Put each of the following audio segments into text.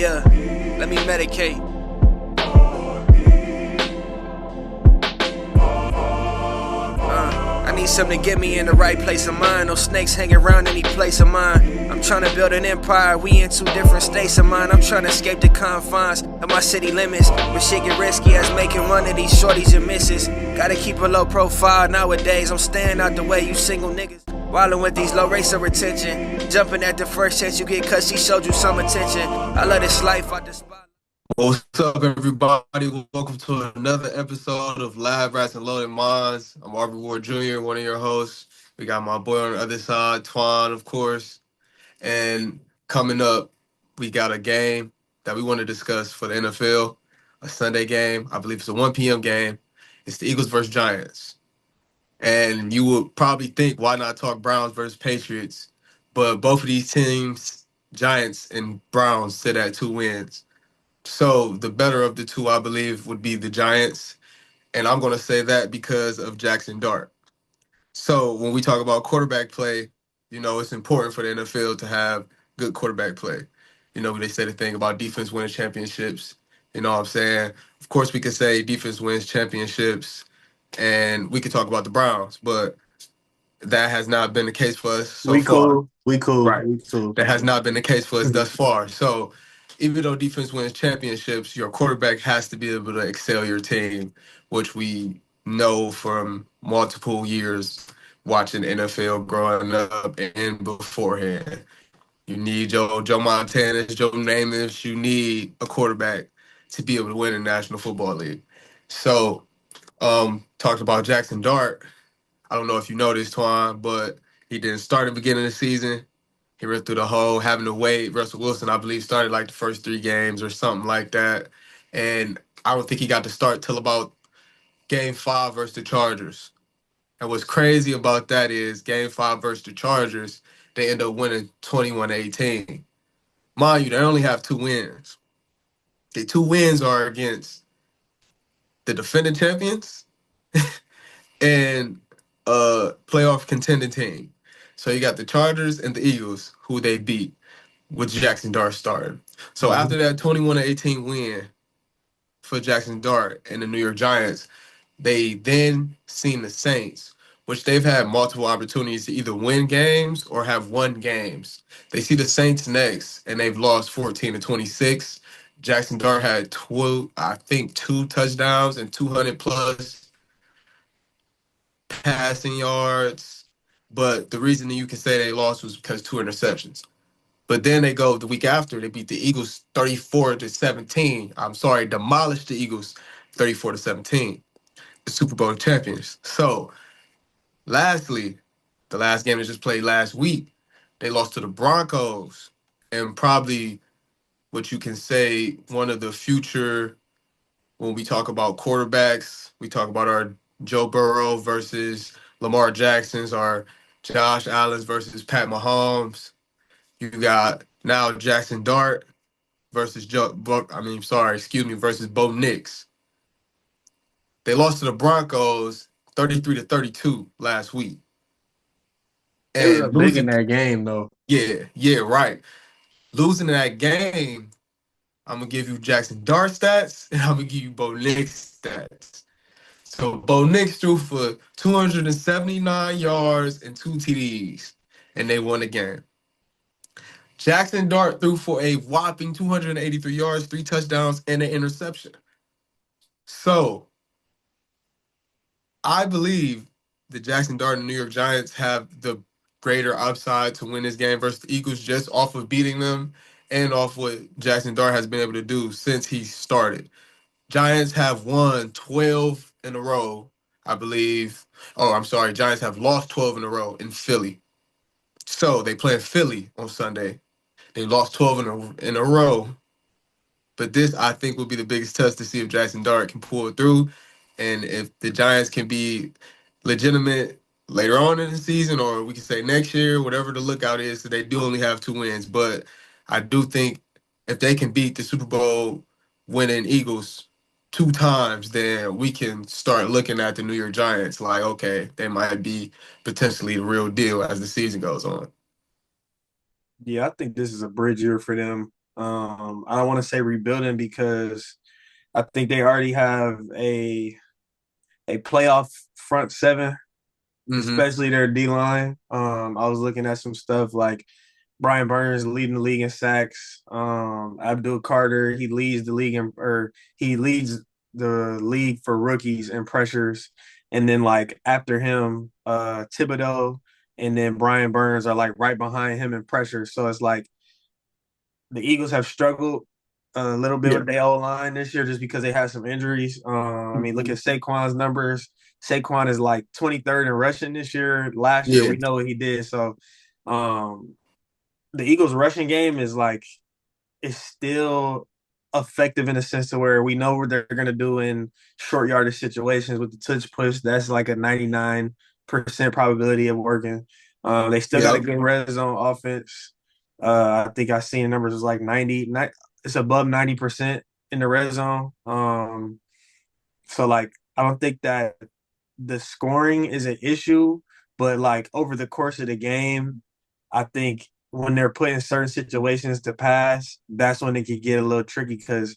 Yeah, let me medicate. I need something to get me in the right place of mind. No snakes hanging around any place of mine. I'm trying to build an empire, we in two different states of mind. I'm trying to escape the confines of my city limits, but shit get risky as making one of these shorties and misses. Gotta keep a low profile nowadays, I'm staying out the way, you single niggas wildin' with these low rates of retention. Jumping at the first chance you get cause she showed you some attention. I love this life, I despise. What's up, everybody? Welcome to another episode of Live Rats and Loaded Minds. I'm Aubrey Ward Jr., one of your hosts. We got my boy on the other side, Twan, of course. And coming up, we got a game that we want to discuss for the NFL, a Sunday game. I believe it's a 1 p.m. game. It's the Eagles versus Giants. And you would probably think, why not talk Browns versus Patriots? But both of these teams, Giants and Browns, sit at 2 wins. So the better of the two, I believe, would be the Giants. And I'm going to say that because of Jackson Dart. So when we talk about quarterback play, it's important for the NFL to have good quarterback play. They say the thing about defense wins championships. You know what I'm saying? Of course, we could say defense wins championships, and we could talk about the Browns, but that has not been the case for us so We far. cool. We cool. Right. We cool. That has not been the case for us thus far. So even though defense wins championships, your quarterback has to be able to excel your team, which we know from multiple years watching NFL growing up and beforehand. You need Joe Montana, Joe Namath. You need a quarterback to be able to win the National Football League. So, talked about Jackson Dart. I don't know if you know this, Twan, but he didn't start at the beginning of the season. He went through the whole having to wait. Russell Wilson, I believe, started like the first 3 games or something like that. And I don't think he got to start till about game 5 versus the Chargers. And what's crazy about that is game 5 versus the Chargers, they end up winning 21-18. Mind you, they only have 2 wins. The 2 wins are against the defending champions and a playoff contending team. So you got the Chargers and the Eagles, who they beat with Jackson Dart starting. So after that 21-18 win for Jackson Dart and the New York Giants, they then seen the Saints, which they've had multiple opportunities to either win games or have won games. They see the Saints next, and they've lost 14-26. Jackson Dart had 2 touchdowns and 200 plus passing yards. But the reason that you can say they lost was because 2 interceptions. But then they go the week after, they beat the Eagles 34-17. I'm sorry, demolished the Eagles 34-17, the Super Bowl champions. So, lastly, the last game they just played last week, they lost to the Broncos, and probably what you can say one of the future, when we talk about quarterbacks, we talk about our Joe Burrow versus Lamar Jackson's, our Josh Allen's versus Pat Mahomes. You got now Jackson Dart versus versus Bo Nix. They lost to the Broncos 33-32 last week. They was And up big in losing, that game though. yeah, right. Losing that game, I'm gonna give you Jackson Dart stats, and I'm gonna give you Bo Nix stats. So Bo Nix threw for 279 yards and 2 TDs, and they won the game. Jackson Dart threw for a whopping 283 yards, 3 touchdowns, and an interception. So I believe the Jackson Dart and New York Giants have the greater upside to win this game versus the Eagles just off of beating them and off what Jackson Dart has been able to do since he started. Giants have won 12 in a row, I believe. Oh, I'm sorry. Giants have lost 12 in a row in Philly. So they play in Philly on Sunday. They lost 12 in a row. But this, I think, will be the biggest test to see if Jackson Dart can pull it through and if the Giants can be legitimate later on in the season, or we can say next year, whatever the lookout is. So they do only have 2 wins. But I do think if they can beat the Super Bowl winning Eagles 2 times, then we can start looking at the New York Giants like, okay, they might be potentially the real deal as the season goes on. Yeah, I think this is a bridge year for them. I don't want to say rebuilding because I think they already have a playoff front seven, Mm-hmm. especially their D line. I was looking at some stuff like Brian Burns leading the league in sacks. Abdul Carter, he leads the league for rookies and pressures. And then like after him, Thibodeau and then Brian Burns are like right behind him in pressure. So it's like the Eagles have struggled a little bit Yeah. with their O line this year just because they had some injuries. I mean, look Mhm. at Saquon's numbers. Saquon is like 23rd in rushing this year. Last year, Yeah. we know what he did. So, um, the Eagles' rushing game is still effective in the sense to where we know what they're going to do in short yardage situations with the touch push. That's like a 99% probability of working. They still got a Yep. good red zone offense. I think I seen the numbers was like 90, it's above 90% in the red zone. So like I don't think that the scoring is an issue, but like over the course of the game, I think when they're put in certain situations to pass, that's when it could get a little tricky because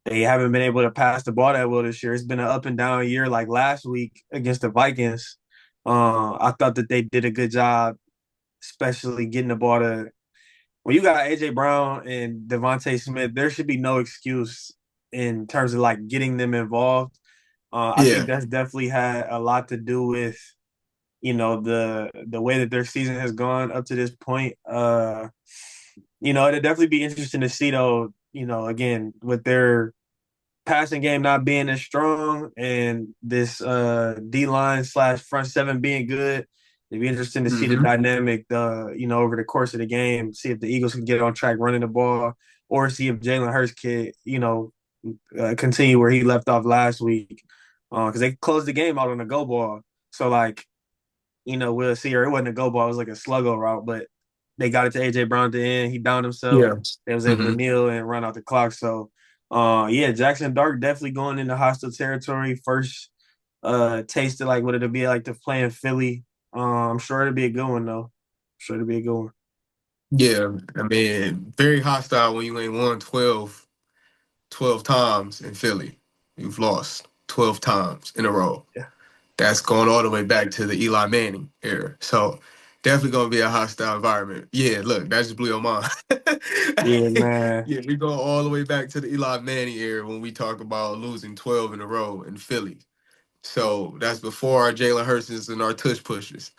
they haven't been able to pass the ball that well this year. It's been an up and down year. Like last week against the Vikings, I thought that they did a good job, especially getting the ball to. When you got AJ Brown and Devontae Smith, there should be no excuse in terms of like getting them involved. I think Yeah. that's definitely had a lot to do with the way that their season has gone up to this point. It'd definitely be interesting to see though. Again with their passing game not being as strong and this D line slash front seven being good. It'd be interesting to see the Mm-hmm. dynamic, over the course of the game, see if the Eagles can get on track running the ball, or see if Jalen Hurts can, continue where he left off last week, because they closed the game out on a go ball. So like, we'll see. Or it wasn't a go ball; it was like a sluggo route, but they got it to AJ Brown at the end. He downed himself. Yeah. They was able to Mm-hmm. kneel and run out the clock. So, yeah, Jackson Dart definitely going into hostile territory. First, taste of like what it'll be like to play in Philly. I'm sure it'll be a good one though. I'm sure it'll be a good one. Yeah. I mean, very hostile when you ain't won 12 times in Philly. You've lost 12 times in a row. Yeah, That's going all the way back to the Eli Manning era. So definitely gonna be a hostile environment. Yeah, look, that just blew your mind. yeah, man. Yeah, we go all the way back to the Eli Manning era when we talk about losing 12 in a row in Philly. So that's before our Jalen Hurts and our tush pushes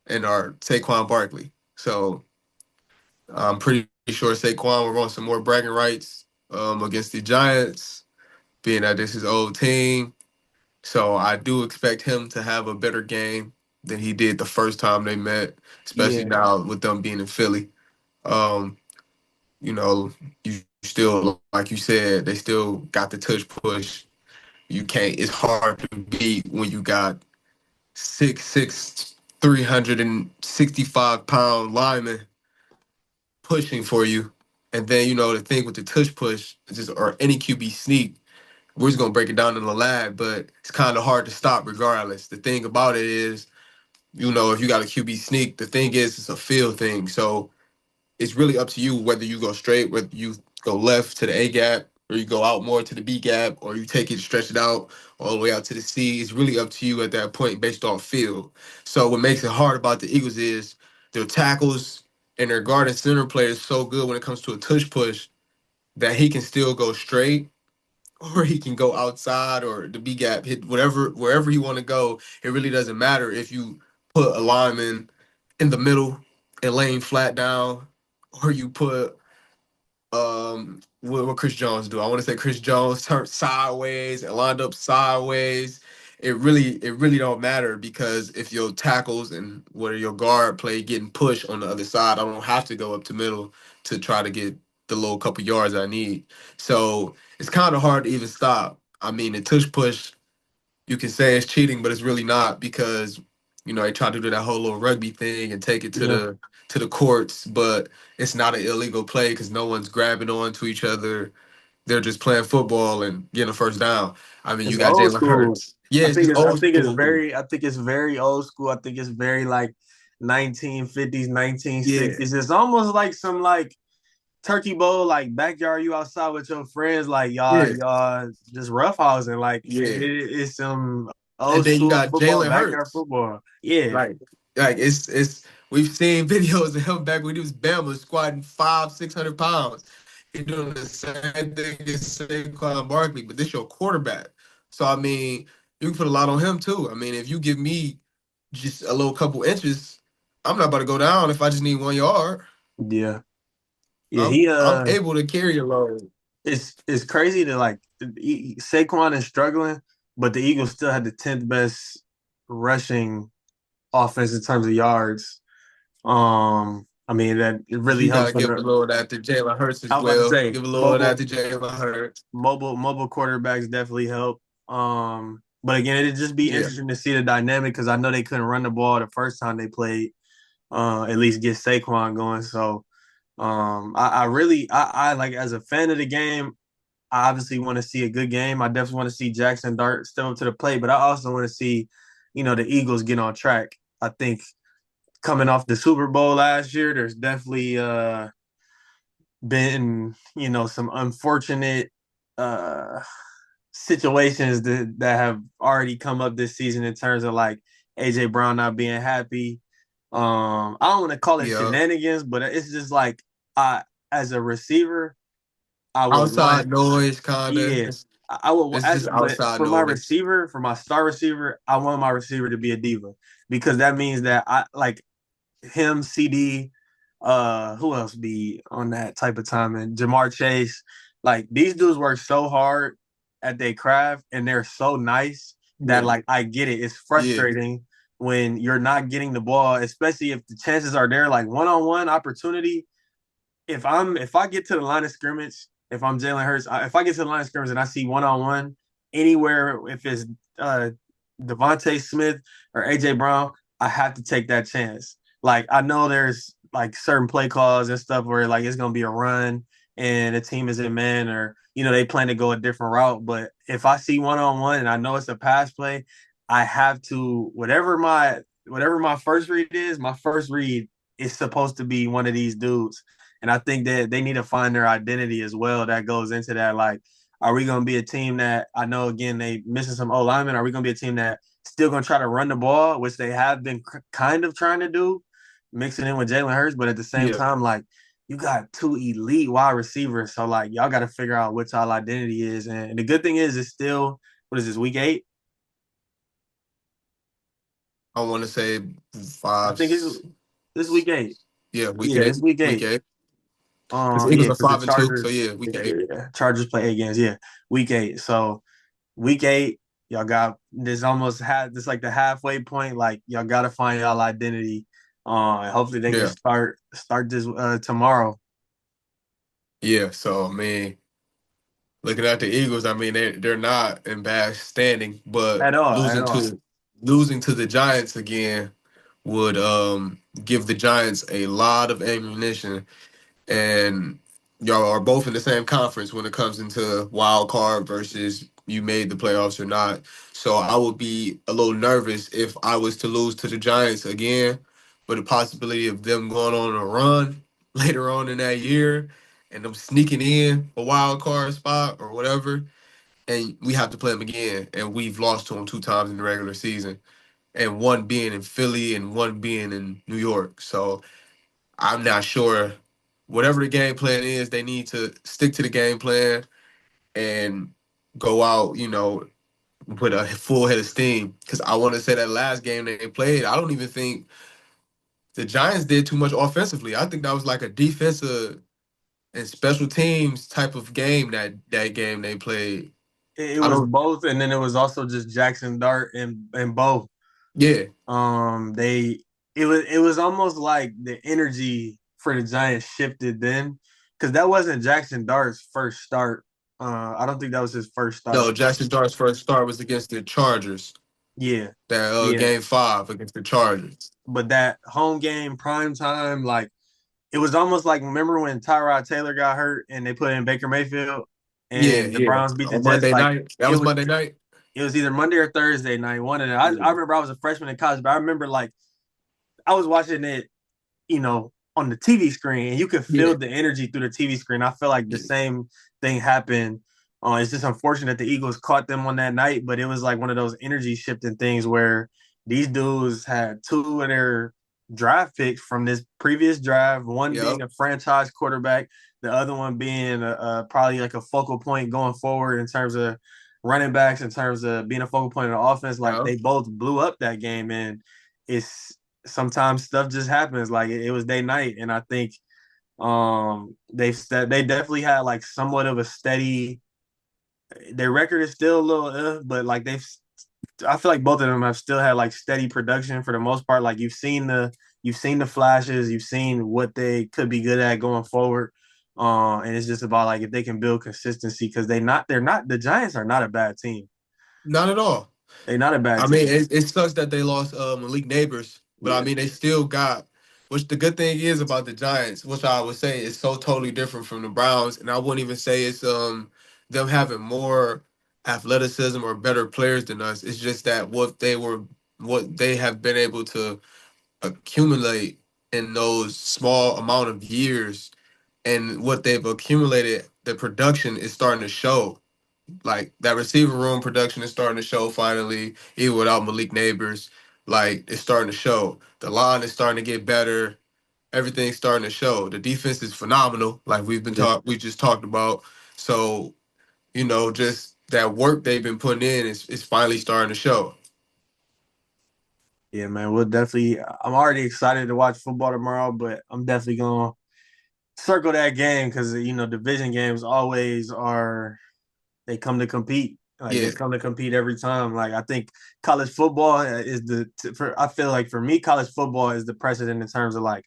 and our Saquon Barkley. So I'm pretty sure Saquon will run some more bragging rights against the Giants, being that this is old team. So I do expect him to have a better game than he did the first time they met, especially Yeah, now with them being in Philly. Um, you know, you still, like you said, they still got the touch push. You can't. It's hard to beat when you got 6'6", 365-pound linemen pushing for you. And then the thing with the tush push, just or any QB sneak, we're just gonna break it down in the lab, but it's kind of hard to stop regardless. The thing about it is, if you got a QB sneak, the thing is it's a feel thing. So it's really up to you whether you go straight, whether you go left to the A gap, or you go out more to the B gap, or you take it, stretch it out all the way out to the C. It's really up to you at that point based off field. So what makes it hard about the Eagles is their tackles and their guard and center play is so good when it comes to a tush push that he can still go straight or he can go outside or the B gap, hit wherever he want to go. It really doesn't matter if you put a lineman in the middle and laying flat down, or you put what Chris Jones do. I want to say Chris Jones turned sideways and lined up sideways. It really don't matter because if your tackles and where your guard play getting pushed on the other side, I don't have to go up to middle to try to get the little couple yards I need. So it's kind of hard to even stop. I mean, the tush push, you can say it's cheating, but it's really not because they try to do that whole little rugby thing and take it to yeah. the courts, but it's not an illegal play because no one's grabbing on to each other. They're just playing football and getting a first down. I mean, It's you got old Jalen school. Hurts. Yeah, it's just I old think it's school. very I think it's very old school. I think it's very like 1950s, Yeah, 1960s. It's almost like some like Turkey Bowl, like backyard, you outside with your friends, like Yeah, y'all just roughhousing, like yeah. it's some And old then you school got football, Jalen backyard Hurts. football. Yeah, Like it's we've seen videos of him back when he was Bama squatting 500-600 pounds. He doing the same thing as Saquon Barkley, but this your quarterback. So I mean, you can put a lot on him too. I mean, if you give me just a little couple inches, I'm not about to go down if I just need 1 yard. yeah, yeah. I'm able to carry the load. It's crazy to like Saquon is struggling, but the Eagles still had the 10th best rushing offense in terms of yards. I mean that it really You helps gotta when give a little of that to Jalen Hurts I as was about to well. say Give a little of that to Jalen Hurts. mobile quarterbacks definitely help. But again, it'd just be Yeah, interesting to see the dynamic because I know they couldn't run the ball the first time they played. At least get Saquon going. So I really I like as a fan of the game. I obviously want to see a good game. I definitely want to see Jackson Dart step up to the plate, but I also want to see, the Eagles get on track. I think coming off the Super Bowl last year, there's definitely been, some unfortunate uh situations that have already come up this season in terms of like AJ Brown not being happy. I don't want to call it yeah. shenanigans, but it's just like I as a receiver, I would want Outside noise, kinda. yeah. I would It's as just but outside for my noise. receiver, for my star receiver, I want my receiver to be a diva because that means that I like him, CD, who else be on that type of time? And Jamar Chase. Like these dudes work so hard at their craft and they're so nice that Yeah, like I get it. It's yeah, frustrating when you're not getting the ball, especially if the chances are there, like one-on-one opportunity. If I get to the line of scrimmage, if I'm Jalen Hurts, if I get to the line of scrimmage and I see one-on-one anywhere, if it's uh Devontae Smith or AJ Brown, I have to take that chance. Like I know there's like certain play calls and stuff where like it's gonna be a run and the team is in man or they plan to go a different route. But if I see one-on-one and I know it's a pass play, I have to whatever my first read is, my first read is supposed to be one of these dudes. And I think that they need to find their identity as well. That goes into that. Like, are we going to be a team that I know again they missing some O linemen? Are we going to be a team that still going to try to run the ball, which they have been kind of trying to do, mixing in with Jalen Hurts, but at the same yeah. time, like you got two elite wide receivers, so like y'all got to figure out what y'all identity is. And the good thing is, it's still what is this week 8? I want to say I five. think it's this week 8. Yeah, week Yeah, eight. it's week Week 8. eight. Because the Yeah, Eagles are because the 5-2. So Chargers, yeah, week eight. Chargers play 8 games. Yeah, week 8. So week 8, y'all got this almost this like the halfway point. Like y'all got to find y'all identity. And hopefully they can Yeah, start this tomorrow. yeah. So I mean, looking at the Eagles, I mean they're not in bad standing, but At all, at losing all. to losing to the Giants again would give the Giants a lot of ammunition, and y'all are both in the same conference when it comes into wild card versus you made the playoffs or not. So I would be a little nervous if I was to lose to the Giants again, with the possibility of them going on a run later on in that year and them sneaking in a wild card spot or whatever, and we have to play them again, and we've lost to them 2 times in the regular season, and one being in Philly and one being in New York. So I'm not sure. Whatever the game plan is, they need to stick to the game plan and go out, with a full head of steam. Because I want to say that last game they played, I don't even think the Giants did too much offensively. I think that was like a defensive and special teams type of game that game they played. It I was don't. both, and then it was also just Jackson Dart and both. Yeah, They it was almost like the energy for the Giants shifted then, because that wasn't Jackson Dart's first start. I don't think that was his first no. start. Jackson Dart's first start was against the Chargers. Yeah, That yeah. game 5 against the Chargers. But that home game, prime time, like it was almost like remember when Tyrod Taylor got hurt and they put in Baker Mayfield Yeah, and the yeah. Browns beat the On Jets. Monday Like night. That it was was Monday night. it was either Monday or Thursday night. One of them. I Yeah. remember I was a freshman in college, but I remember like I was watching it, you know, on the TV screen, and you could Yeah, feel the energy through the TV screen. I feel like the yeah, same thing happened. It's just unfortunate the Eagles caught them on that night, but it was like one of those energy shifting things where these dudes had two of their draft picks from this previous draft, one being yep. a franchise quarterback, the other one being probably like a focal point going forward in terms of running backs, in terms of being a focal point of the offense. Like Yep. they both blew up that game, and it's sometimes stuff just happens. Like it was day night, and I think they definitely had like somewhat of a steady. Their record is still a little, but like they've. I feel like both of them have still had like steady production for the most part. Like you've seen the flashes, you've seen what they could be good at going forward. And it's just about like if they can build consistency because they're not the Giants are not a bad team. Not at all. They're not a bad I mean, team. it sucks that they lost Malik Neighbors, but I Yeah, mean, they still got. Which the good thing is about the Giants, which I would say is so totally different from the Browns, and I wouldn't even say it's them having more athleticism or better players than us. It's just that what they have been able to accumulate in those small amount of years, and what they've accumulated, the production is starting to show. Like that receiver room production is starting to show finally, even without Malik Neighbors. Like it's starting to show. The line is starting to get better. Everything's starting to show. The defense is phenomenal, like yeah, we just talked about. So, just that work they've been putting in is finally starting to show. yeah, man. We'll definitely. I'm already excited to watch football tomorrow, but I'm definitely gonna circle that game because division games always are they come to compete. Like they Yeah. come to compete every time. Like I think college football is I feel like for me college football is the precedent in terms of like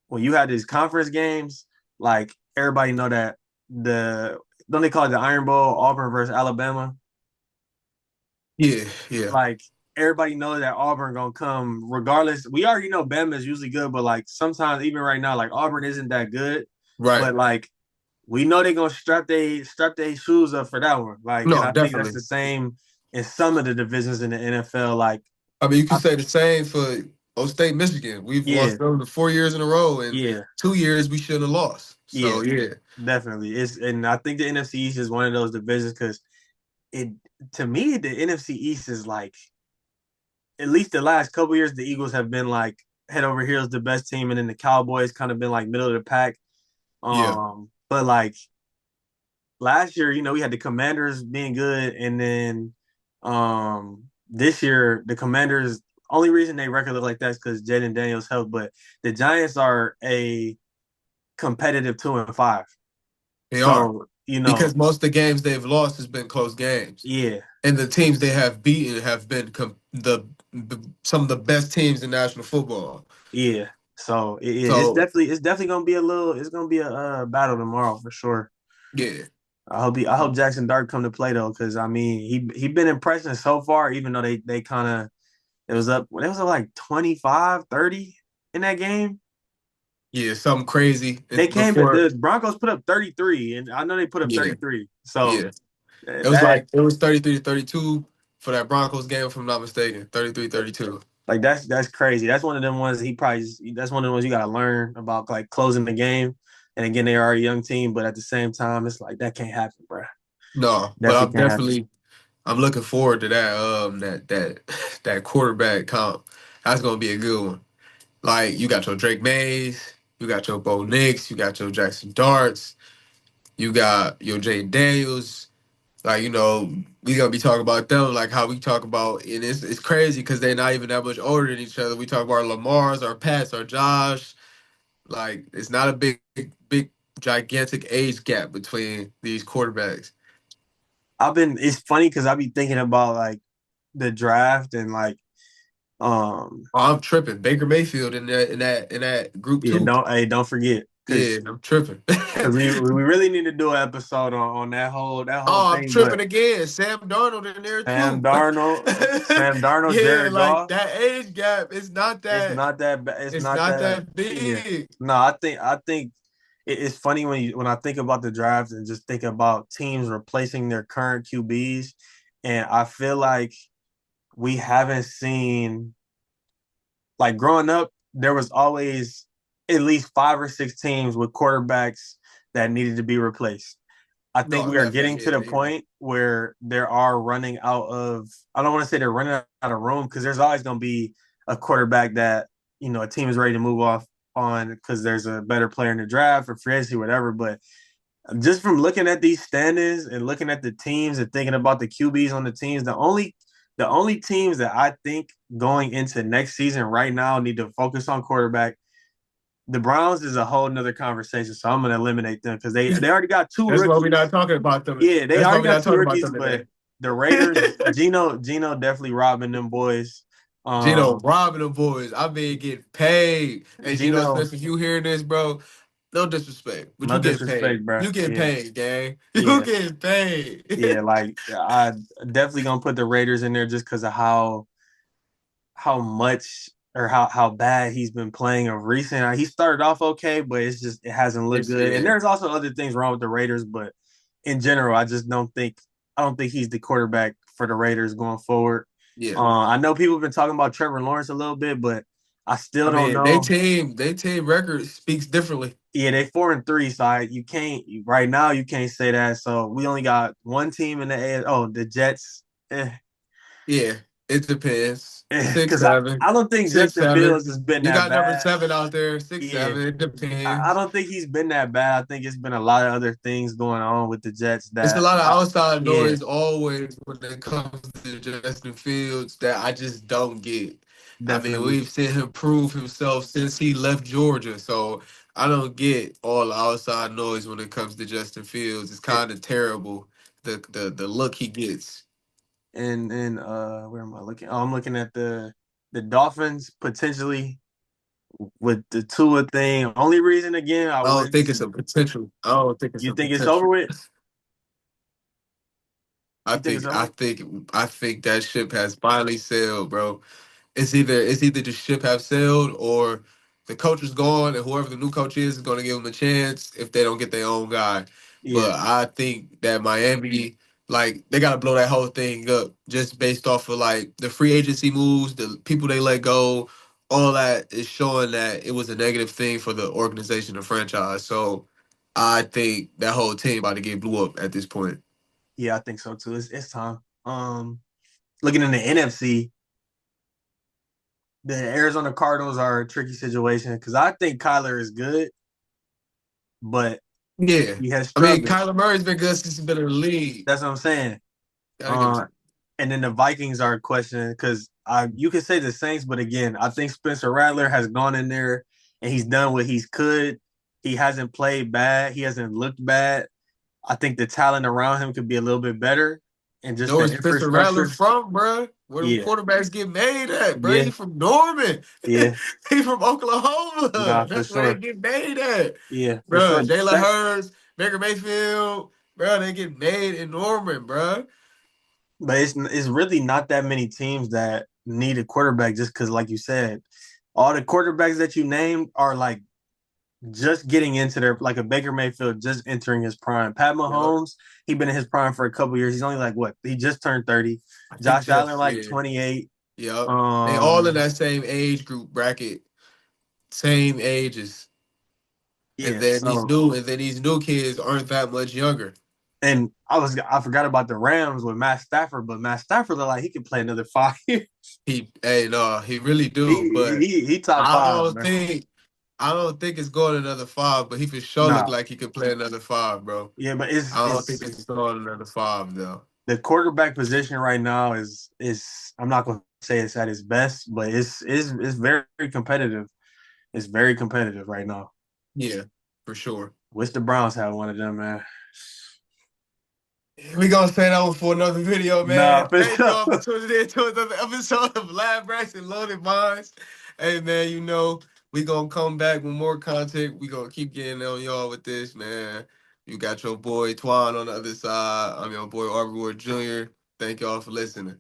when you had these conference games, like everybody know that the don't they call it the Iron Bowl, Auburn versus Alabama? Yeah, yeah. Like everybody knows that Auburn gonna come regardless. We already know Bama is usually good, but like sometimes even right now, like Auburn isn't that good. Right. But like we know they're gonna strap their shoes up for that one. Like, and No, I think that's definitely. the same in some of the divisions in the NFL. Like, I mean, you can I, say the same for O State, Michigan. We've yeah, lost them 4 years in a row, and yeah, 2 years we shouldn't have lost. yeah, So yeah, definitely. And I think the NFC East is one of those divisions because it to me the NFC East is like at least the last couple years the Eagles have been like head over heels the best team, and then the Cowboys kind of been like middle of the pack. yeah, But like last year, we had the Commanders being good, and then this year the Commanders only reason they record look like that is because Jaden Daniels helped, but the Giants are a competitive 2-5. they are. So, Because most of the games they've lost has been close games, yeah, and the teams they have beaten have been some of the best teams in national football. yeah. So So it's definitely gonna be it's gonna be a battle tomorrow for sure. yeah, I hope Jackson Dart come to play though, because I mean he been impressive so far, even though they kind of it was up like 25, 30 in that game. yeah, something crazy. They And came before, the Broncos put up 33, and I know they put up yeah, 33. So yeah, that it was 33-32 for that Broncos game, if I'm not mistaken. 33-32. like that's crazy. That's one of them ones that's one of the ones you gotta learn about like closing the game. And again, they are a young team, but at the same time, it's like that can't happen, bro. No, but Definitely can't happen. I'm looking forward to that that quarterback comp. That's gonna be a good one. Like you got your Drake Mays, you got your Bo Nix, you got your Jackson Darts, you got your Jay Daniels. Like we gonna be talking about them like how we talk about, and it's crazy because they're not even that much older than each other. We talk about our Lamar's, our Pats, our Josh. Like it's not a big gigantic age gap between these quarterbacks. It's funny because I be thinking about like the draft and like um Oh, I'm tripping. Baker Mayfield in that group yeah, too. don't forget Yeah, because I'm tripping. we really need to do an episode on that whole Oh, I'm thing. But tripping again. Sam Darnold in there too. Sam Darnold, Yeah, Jared like Goff. that age gap is not that. It's It's not not that. that Yeah. big. No, I think it's funny when I think about the draft and just think about teams replacing their current QBs, and I feel like we haven't seen like growing up. There was always at least 5 or 6 teams with quarterbacks that needed to be replaced. I think No, we are getting definitely. to the point where there are running out of. I don't want to say they're running out of room because there's always going to be a quarterback that a team is ready to move off on because there's a better player in the draft or free agency, whatever. But just from looking at these standings and looking at the teams and thinking about the QBs on the teams, the only teams that I think going into next season right now need to focus on quarterback. The Browns is a whole nother conversation, so I'm going to eliminate them because they already got two That's why we're not rookies. talking about them. Yeah, they That's why already we're got not two talking about rookies, them but today. the Raiders, Gino definitely robbing them boys. Gino Um, robbing them boys. I mean, get paid. And Gino Gino, Smith, if you hear this, bro, no disrespect, but no you getting paid. disrespect, bro. You getting Yeah, paid, gang. You yeah, getting paid. yeah. Like I definitely gonna put the Raiders in there just because of how much or how bad he's been playing of recent. He started off okay, but it hasn't looked It's good. And yeah, there's also other things wrong with the Raiders, but in general, I don't think he's the quarterback for the Raiders going forward. yeah. I know people have been talking about Trevor Lawrence a little bit, but I still I don't mean, they know. team, they team record speaks differently. Yeah, they 4-3, so you can't right now. You can't say that. So we only got one team in the A. Oh, the Jets. Yeah, it depends. Six, Because I, seven, I don't think six, Justin seven. Fields has been You that got number bad. 7 out there. Six, Yeah, seven. It I depends. don't think he's been that bad. I think it's been a lot of other things going on with the Jets It's a that, lot of outside yeah, noise always when it comes to Justin Fields that I just don't get. I mean, definitely. we've seen him prove himself since he left Georgia, so I don't get all the outside noise when it comes to Justin Fields. It's kind of terrible the look he gets. And where am I looking? Oh, I'm looking at the Dolphins potentially with the Tua thing. Only reason again I I don't wouldn't. think it's a potential. I don't think it's You a think it's over potential. with? I You think it's think over I with? think I think that ship has finally sailed, bro. It's either the ship have sailed or the coach is gone and whoever the new coach is going to give them a chance if they don't get their own guy. Yeah, But I think that Miami, like, they got to blow that whole thing up just based off of like the free agency moves, the people they let go, all that is showing that it was a negative thing for the organization, the franchise. So I think that whole team about to get blew up at this point. yeah, I think so too. It's time. Looking in the NFC, the Arizona Cardinals are a tricky situation because I think Kyler is good, but Yeah. he has I mean, struggled. Kyler Murray's been good since he's been in the league. That's what I'm saying. Gotta give him Uh, and then the Vikings are questioning because you could say the Saints, but again, I think Spencer Rattler has gone in there and he's done what he's could. He hasn't played bad. He hasn't looked bad. I think the talent around him could be a little bit better, and just know the where Spencer Rattler infrastructure. from, bruh? Where them Yeah, quarterbacks get made at, bruh? yeah, He from Norman. yeah. He from Oklahoma. Nah, for That's where they sure. get made at, Yeah, for sure. bruh. Jalen Hurts, Baker Mayfield, bruh. They get made in Norman, bruh. But it's really not that many teams that need a quarterback just because, like you said, all the quarterbacks that you named are like just getting into their like a Baker Mayfield just entering his prime. Pat Yep. Mahomes, he been in his prime for a couple years. He's only like what? He just turned 30. I think Josh Allen just like yeah. 28. Yep. They all in Um that same age group bracket, same ages, and yeah, then these so new and then these new kids aren't that much younger. and I forgot about the Rams with Matt Stafford, but Matt Stafford look like he could play another 5 years. Hey, no, he really he, do, but he top I five, don't man. think I don't think it's going another 5, but he for sure look Nah. like he could play another 5, bro. Yeah, but I don't think it's going another 5 though. the quarterback position right now is I'm not gonna say it's at its best, but it's very competitive. It's very competitive right now. Yeah, for sure. Wish the Browns had one of them, man. We gonna say that one for another video, Nah, man. for Thank sure. y'all for tuning in to another episode of Lab Racks and Loaded Minds. Hey man, we gonna come back with more content. We gonna keep getting on y'all with this, man. You got your boy Twan on the other side. I'm your boy Arbor Jr. Thank y'all for listening.